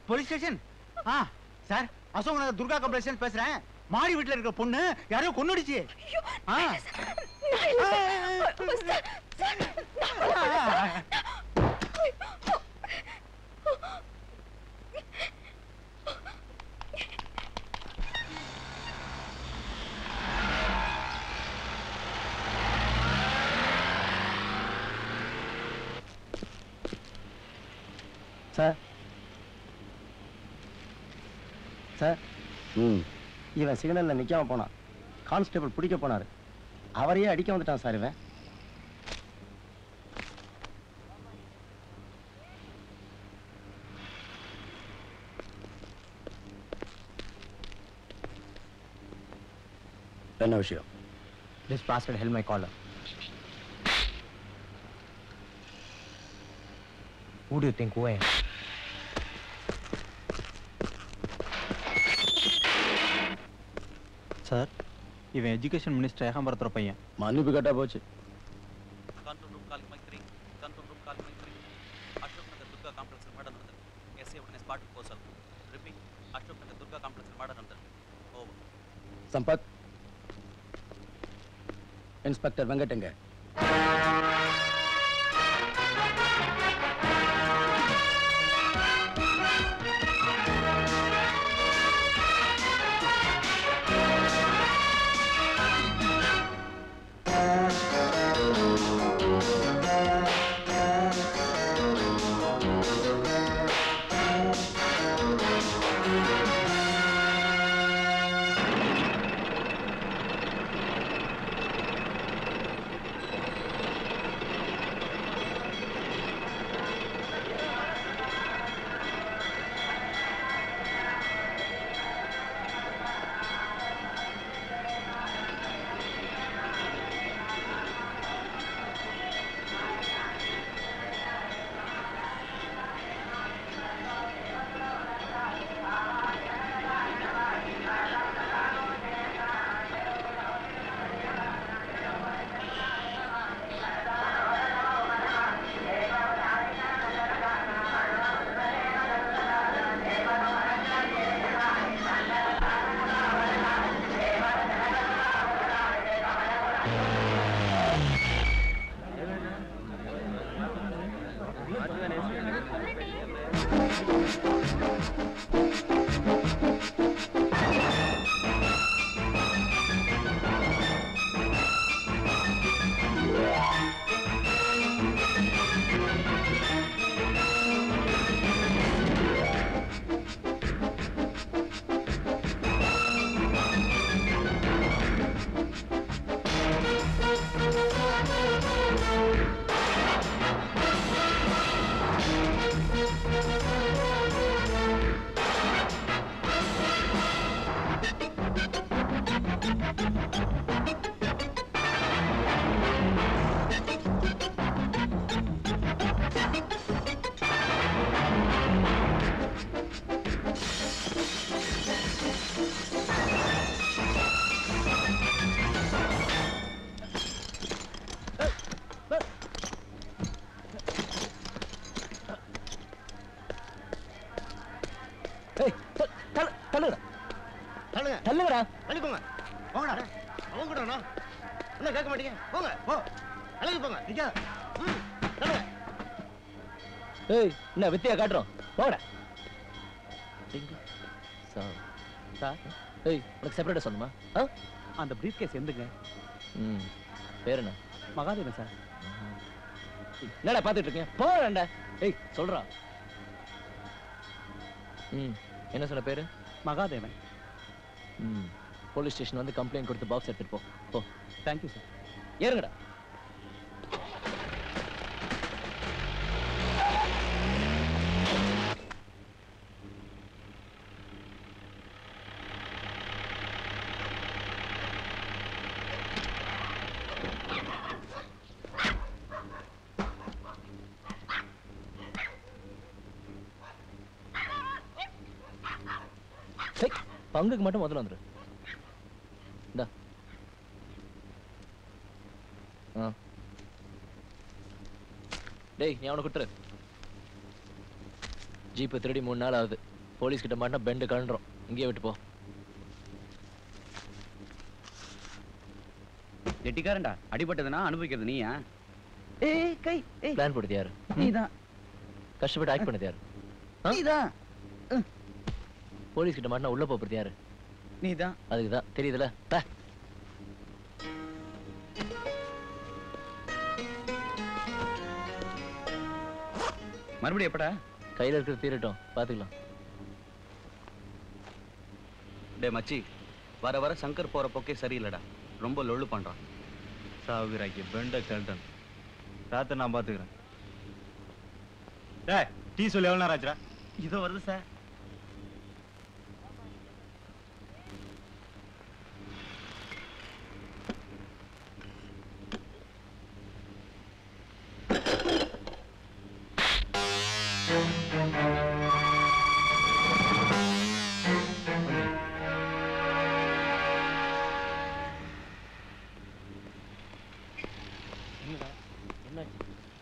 Police station? Sir, Ashok Nagar Durga complex பேசுறேன். மாடி வீட்டுல இருக்க பொண்ணு யாரையோ கொன்னுடுச்சு. சார் சார், இவன் சிக்னல்ல நிக்காம போனான். கான்ஸ்டபிள் பிடிக்க போனாரு. அவரையே அடிக்க வந்துட்டான் சார் இவன். என்ன விஷயம்? This bastard held my collar. Who do you think who I am? Sir, இவன் எஜுகேஷன் மினிஸ்டர் ஏகாம்பரத்துற பையன். மன்னிப்பு கேட்டா போச்சு. Control room calling mike 3. Control room calling mike 3. Ashok Nagar Durga காம்ப்ளெக்ஸில் மர்டர் நடந்தது. எஸ்ஏ உடனே ஸ்பாட்டுக்கு போக சொல்லுங்க. ரிப்பீட், அசோக் நகர் துர்கா காம்ப்ளெக்ஸில் மர்டர் நடந்தது. ஓவர். சம்பத், இன்ஸ்பெக்டர் வெங்கட்டுங்க. என்ன வித்தியா காட்டுறோம்? போங்கடா. உனக்கு செப்பரேட்டா சொன்னமா? அந்த பிரீஃப் கேஸ் எந்துங்க. பேர் என்ன? மகாதேவன் சார். என்னடா பாத்துட்டு இருக்கேன்? போறேன்டா. சொல்றா. என்ன சொன்ன பேரு? மகாதேவன். போலீஸ் ஸ்டேஷன் வந்து கம்ப்ளைண்ட் கொடுத்து பாக்ஸ் எடுத்துட்டு போ. Thank you sir. ஏறுங்கடா. பங்குக்கு மட்டும் முதல்ல வந்துரு. டேய், நீ அவனை கொடுத்துரு. ஜீப்பை திருடி 3 நாள் ஆகுது. போலீஸ் கிட்ட மாட்டினா பெண்டு கழண்டுறோம். இங்கேயே விட்டு போ. கெட்டிக்காரன்டா, அடிபட்டதுன்னா அனுபவிக்கிறது நீயா? ஏய் கை ஏய் பிளான் போடுது யாரு? நீதான் கஷ்டப்பட்டு ஆக்ட் பண்ணது யாரு? நீதான் போலீஸ் கிட்ட மாட்டினா உள்ள போறது யாரு? நீதான். அதுக்குதான் தெரியுதுல. பா. மறுபடியும் எப்படா? கையில இருக்கிறது தீரட்டும், பாத்துக்கலாம். டே மச்சி, வர வர சங்கர் போற போக்கே சரியில்லடா. ரொம்ப லொள்ளு பண்றான். சாவுகிறாக்கி பெண்டை கழட்டன். ராத்திரி நான் பாத்துக்கிறேன். டேய் டீ சொல்லி எவ்வளவு நேரம் ஆச்சுடா? இதோ வருது சார்.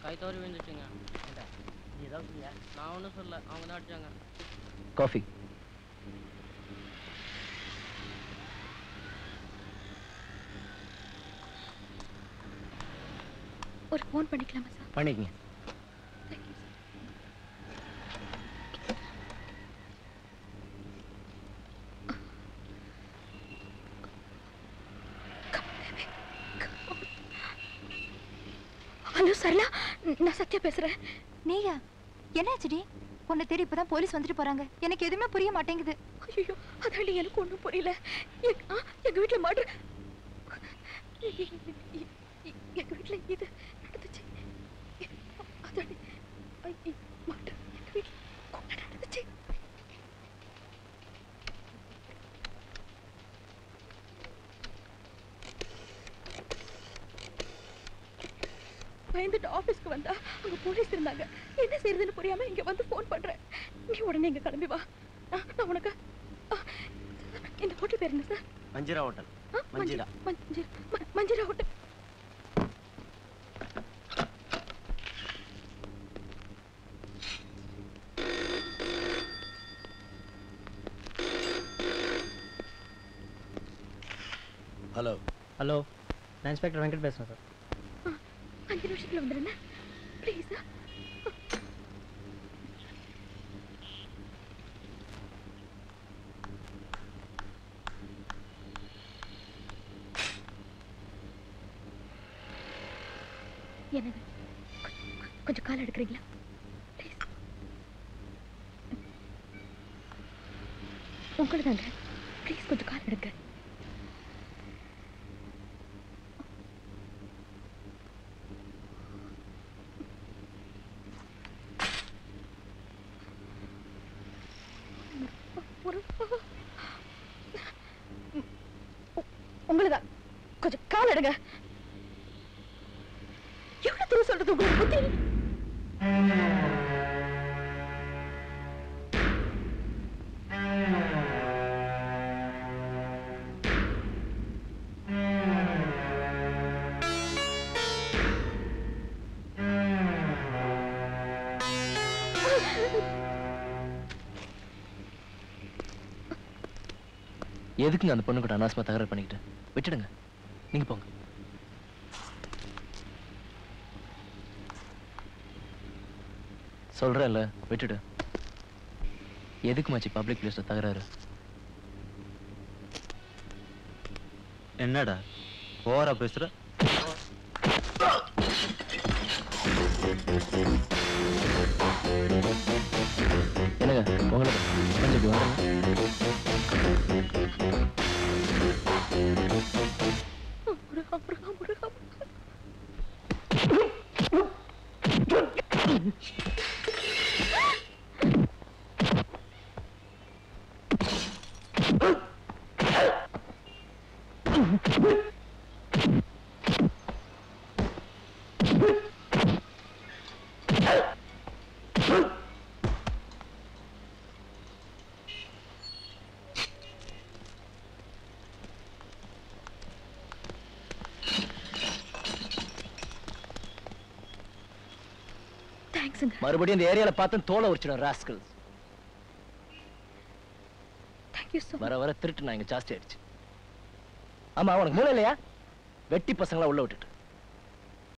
கை தவறி விழுந்துச்சுங்க. நீ ஏதாவது சொல்லியா? நான் ஒன்றும் சொல்லல, அவங்க தான் அடிச்சாங்க. காஃபி. ஒரு ஃபோன் பண்ணிக்கலாமா சார்? பண்ணிக்கங்க. ஹலோ சரளா, நான் சத்யா பேசுறேன். நீயா? என்னாச்சுடி? உன்னை தேடி இப்பதான் போலீஸ் வந்துட்டு போறாங்க. எனக்கு எதுவுமே புரிய மாட்டேங்குது. ஐயோ, அதாண்டி எனக்கு ஒன்றும் புரியல. எங்க வீட்டுல மாடு, எங்க வீட்டுல இது நடந்துச்சு. அதாண்டி மாடு எங்க வீட்டுல நடந்துச்சு. பயந்துட்டு ஆபீஸ்க்கு வந்தா அங்க போலீஸ் இருந்தாங்க. என்ன செய்யறதுன்னு புரியாம இங்க வந்து போன் பண்றேன். நீ உடனே இங்க கிளம்பி வா. நான் உனக்கு இந்த ஹோட்டல் பேர் என்ன sir? Manjira hotel. Manjira manjira hotel. Hello hello, நான் இன்ஸ்பெக்டர் வெங்கட் பேசுறேன் சார். 5 நிமிஷத்துல வந்துடுறேன் ப்ளீஸ். என்னது, கொஞ்சம் கால் எடுக்கிறீங்களா ப்ளீஸ்? உங்களை தாங்க, ப்ளீஸ் கொஞ்சம் கால் எடுங்க. உங்களுதான், கொஞ்சம் கால் எடுங்க. எவ்வளவு தூரம் சொல்றது உங்களுக்கு புத்தி? எதுக்குங்க அந்த பொண்ணு கூட அனாவசியமா தகராறு பண்ணிக்கிட்டு? விட்டுடுங்க, நீங்க போங்க. சொல்றேன்ல, விட்டுடு. எதுக்கு மச்சி பப்ளிக் பிளேஸ்ல தகராறு? என்னடா ஓவரா பேசுற? என்னங்க உங்களுக்கு கொஞ்சம் இப்படி வாங்க. மறுபடியும் இந்த ஏரியால பார்த்து தோலை உரிச்சிடும் ராஸ்கல். தேங்க்யூ ஸோ வர வர திருட்டு நான் இங்க ஜாஸ்தி ஆயிடுச்சு. ஆமா உனக்கு மூளை இல்லையா? வெட்டி பசங்களா உள்ள விட்டுட்டு